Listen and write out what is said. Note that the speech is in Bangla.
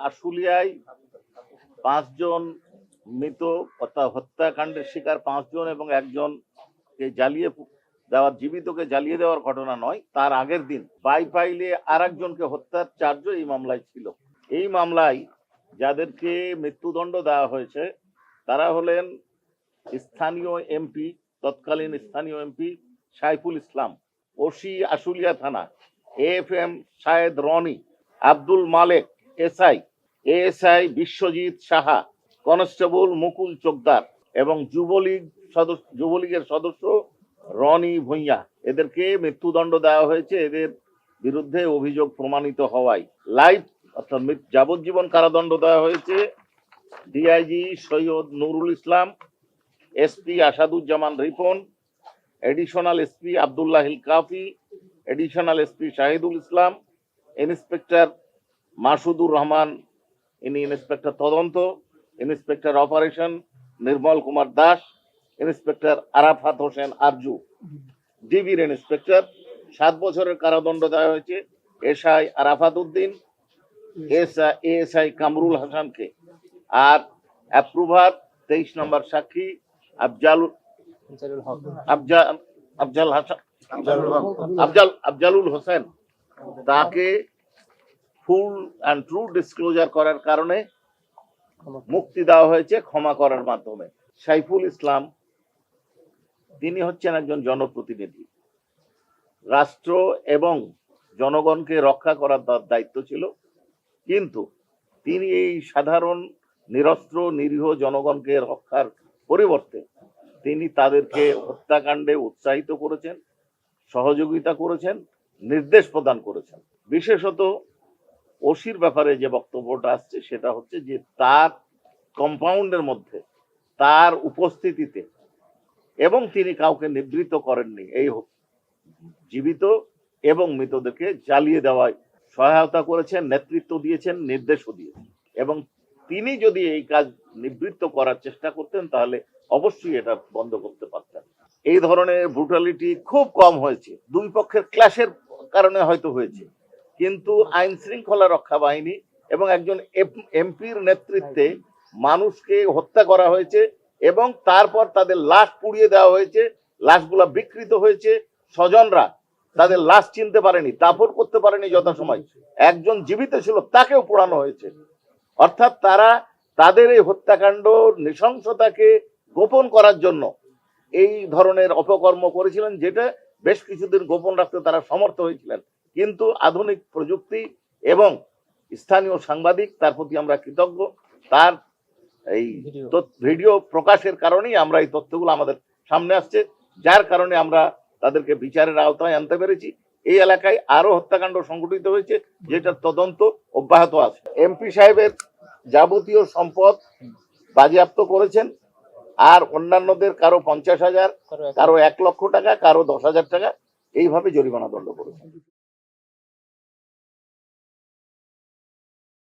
আশুলিয়ায় 5 জন মৃত হত্যাকাণ্ডের শিকার 5 জন এবং একজনকে জ্বালিয়ে দেওয়ার জীবিতকে জ্বালিয়ে দেওয়ার ঘটনা নয়, তার আগের দিন বাইপাইলে আর একজনকে হত্যার চার্জ এই মামলায় ছিল। এই মামলায় যাদেরকে মৃত্যুদণ্ড দেওয়া হয়েছে তারা হলেন স্থানীয় এমপি, তৎকালীন স্থানীয় এমপি সাইফুল ইসলাম, ওসি আশুলিয়া থানা AFM Shahed Roni, Abdul Malek SI, ASI Biswajit Saha, constable Mukul Chokdar এবং যুবলীগের সদস্য রনি ভুঁইয়া। এদেরকে মৃত্যুদণ্ড দেওয়া হয়েছে এদের বিরুদ্ধে অভিযোগ প্রমাণিত হওয়ায়। লাইফ অর্থাৎ যাবজ্জীবন কারাদণ্ড দেওয়া হয়েছে DIG Syed Nurul Islam, SP Asaduzzaman Ripon, additional SP Abdullahil Kafi, additional SP Shahidul Islam, inspector Masudur Rahman, ইনি ইন্সপেক্টর তদন্ত, inspector operation Nirmal Kumar Das, inspector Arafat Hossain Arju, ডিবির ইন্সপেক্টর। 7 বছরের কারাদণ্ড দেওয়া হয়েছে SI আরাফাত উদ্দিন, ASI কামরুল হাসানকে। আর অ্যাপ্রুভার 23 নম্বর সাক্ষী আফজালুল হোসেন, তাকে ফুল অ্যান্ড ট্রু ডিসক্লোজার করার কারণে মুক্তি দেওয়া হয়েছে ক্ষমা করার মাধ্যমে। সাইফুল ইসলাম তিনি হচ্ছেন একজন জনপ্রতিনিধি, রাষ্ট্র এবং জনগণকে রক্ষা করার তার দায়িত্ব ছিল, কিন্তু তিনি এই সাধারণ নিরস্ত্র নিরীহ জনগণকে রক্ষার পরিবর্তে তিনি তাদেরকে হত্যাকাণ্ডে উৎসাহিত করেছেন, সহযোগিতা করেছেন, নির্দেশ প্রদান করেছেন। বিশেষত ওসির ব্যাপারে যে বক্তব্যটা আসছে সেটা হচ্ছে যে তার কম্পাউন্ডের মধ্যে তার উপস্থিতিতে এবং তিনি কাউকে নিবৃত্ত করেননি এই জীবিত এবং মৃতদেরকে জ্বালিয়ে দেওয়ায় সহায়তা করেছেন, নেতৃত্ব দিয়েছেন, নির্দেশও দিয়েছেন। এবং তিনি যদি এই কাজ নিবৃত্ত করার চেষ্টা করতেন তাহলে অবশ্যই এটা বন্ধ করতে পারতেন। এই ধরনের ব্রুটালিটি খুব কম হয়েছে, দুই পক্ষের ক্ল্যাশের কারণে হয়তো হয়েছে, কিন্তু আইন শৃঙ্খলা রক্ষা বাহিনী এবং একজন এমপির নেতৃত্বে মানুষকে হত্যা করা হয়েছে এবং তারপর তাদের লাশ পুড়িয়ে দেওয়া হয়েছে, লাশগুলা বিকৃত হয়েছে, স্বজনরা তাদের লাশ চিনতে পারেনি, দাফন করতে পারেনি যথাসময়, একজন জীবিত ছিল তাকেও পোড়ানো হয়েছে। অর্থাৎ তারা তাদের এই হত্যাকাণ্ড নৃশংসতাকে গোপন করার জন্য এই ধরনের অপকর্ম করেছিলেন, যেটা বেশ কিছুদিন গোপন রাখতে তারা সমর্থ হয়েছিলেন। কিন্তু আধুনিক প্রযুক্তি এবং স্থানীয় সাংবাদিক তার প্রতি আমরা কৃতজ্ঞ, তার এই ভিডিও প্রকাশের কারণেই আমরা এই তথ্যগুলো আমাদের সামনে আসছে, যার কারণে আমরা তাদেরকে বিচারের আওতায় আনতে পেরেছি। এই এলাকায় আরো হত্যাকাণ্ড সংঘটিত হয়েছে, যেটার তদন্ত অব্যাহত আছে। MP সাহেবের যাবতীয় সম্পদ বাজেয়াপ্ত করেছেন, আর অন্যান্যদের কারো 50,000, কারো 1 লক্ষ টাকা, কারো 10,000 টাকা এইভাবে জরিমানা দণ্ড করেছেন।